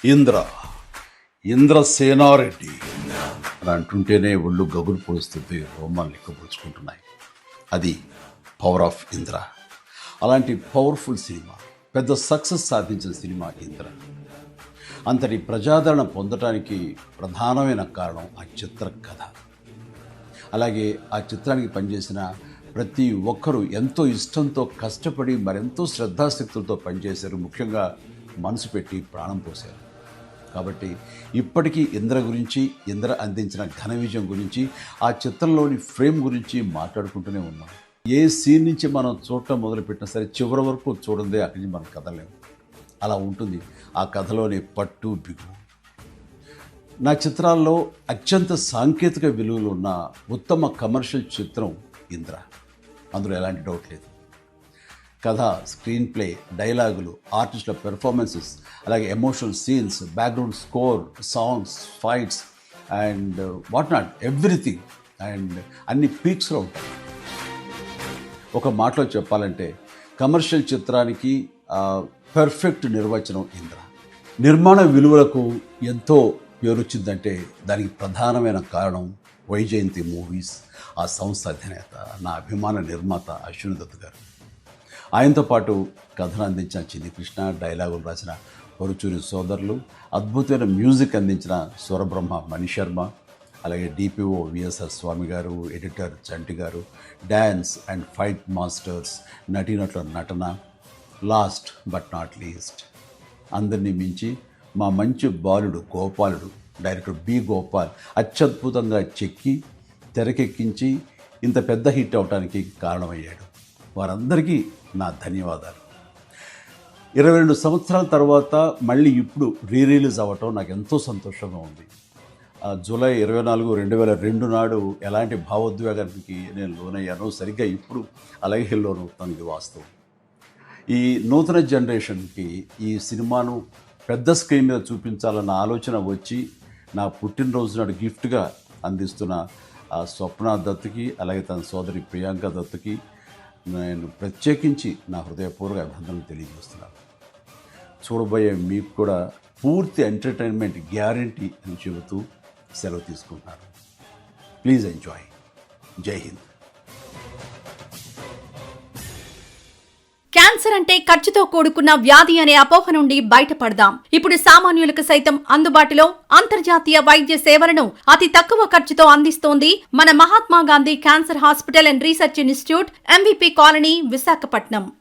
ఇంద్ర ఇంద్రసేనారెడ్డి అని అంటుంటేనే ఒళ్ళు గగురు పొడుస్తుంది, రోమాలు లెక్కపరుచుకుంటున్నాయి. అది పవర్ ఆఫ్ ఇంద్ర. అలాంటి పవర్ఫుల్ సినిమా, పెద్ద సక్సెస్ సాధించిన సినిమా ఇంద్ర. అంతటి ప్రజాదరణ పొందటానికి ప్రధానమైన కారణం ఆ చిత్ర కథ. అలాగే ఆ చిత్రానికి పనిచేసిన ప్రతి ఒక్కరూ ఎంతో ఇష్టంతో కష్టపడి మరెంతో శ్రద్ధాశక్తులతో పనిచేశారు. ముఖ్యంగా మనసు పెట్టి ప్రాణం పోశారు. కాబట్టి ఇప్పటికీ ఇంద్ర గురించి, ఇంద్ర అందించిన ఘన విజయం గురించి, ఆ చిత్రంలోని ఫ్రేమ్ గురించి మాట్లాడుకుంటూనే ఉన్నాం. ఏ సీన్ నుంచి మనం చూడటం మొదలుపెట్టినా సరే చివరి వరకు చూడందే అక్కడి నుంచి మనం కదలేము. అలా ఉంటుంది ఆ కథలోని పట్టు బిగువు. నా చిత్రాల్లో అత్యంత సాంకేతిక విలువలు ఉన్న ఉత్తమ కమర్షియల్ చిత్రం ఇంద్ర. అందులో ఎలాంటి డౌట్ లేదు. కథ, స్క్రీన్ ప్లే, డైలాగులు, ఆర్టిస్టుల పెర్ఫార్మెన్సెస్, అలాగే emotional scenes, background score, songs, fights and what not, everything. And అన్ని పీక్స్లో ఉంటాయి. ఒక మాటలో చెప్పాలంటే కమర్షియల్ చిత్రానికి పర్ఫెక్ట్ నిర్వచనం ఇంద్ర. నిర్మాణ విలువలకు ఎంతో పేరొచ్చిందంటే దానికి ప్రధానమైన కారణం వైజయంతి మూవీస్, ఆ సంస్థ అధినేత, నా అభిమాన నిర్మాత అశ్విని దత్ గారు. ఆయనతో పాటు కథను అందించిన చిన్ని కృష్ణ, డైలాగులు రాసిన పరుచూరి సోదరులు, అద్భుతమైన మ్యూజిక్ అందించిన స్వరబ్రహ్మ మణిశర్మ, అలాగే డిపిఓ విఎస్ఆర్ స్వామి గారు, ఎడిటర్ చంటి గారు, డ్యాన్స్ అండ్ ఫైట్ మాస్టర్స్, నటీనటుల నటన, లాస్ట్ బట్ నాట్ లీస్ట్ అందరినీ మించి మా మంచి బాలుడు గోపాలుడు, డైరెక్టర్ బి గోపాల్ అత్యద్భుతంగా చెక్కి తెరకెక్కించి ఇంత పెద్ద హిట్ అవడానికి కారణమయ్యాడు. వారందరికీ నా ధన్యవాదాలు. 22 సంవత్సరాల తర్వాత మళ్ళీ ఇప్పుడు రిలీజ్ అవ్వటం నాకు ఎంతో సంతోషంగా ఉంది. జూలై 24, 2002 నాడు ఎలాంటి భావోద్వేగానికి నేను లోనయ్యానో సరిగ్గా ఇప్పుడు అలాగే లోనవుతాను. ఇది వాస్తవం. ఈ నూతన జనరేషన్కి ఈ సినిమాను పెద్ద స్క్రీన్ మీద చూపించాలన్న ఆలోచన వచ్చి నా పుట్టినరోజు నాడు గిఫ్ట్గా అందిస్తున్న స్వప్న దత్తుకి, అలాగే తన సోదరి ప్రియాంక దత్తుకి నేను ప్రత్యేకించి నా హృదయపూర్వక అభినందనలు తెలియజేస్తున్నాను. చూడబోయే మీకు కూడా పూర్తి ఎంటర్టైన్మెంట్ గ్యారంటీ అని చెబుతూ సెలవు తీసుకుంటున్నాను. Please enjoy. జై హింద్. క్యాన్సర్ అంటే ఖర్చుతో కూడుకున్న వ్యాధి అనే అపోహ నుండి బయటపడదాం. ఇప్పుడు సామాన్యులకు సైతం అందుబాటులో అంతర్జాతీయ వైద్య సేవలను అతి తక్కువ ఖర్చుతో అందిస్తోంది మన Mahatma Gandhi cancer hospital and research institute, MVP colony, Visakhapatnam.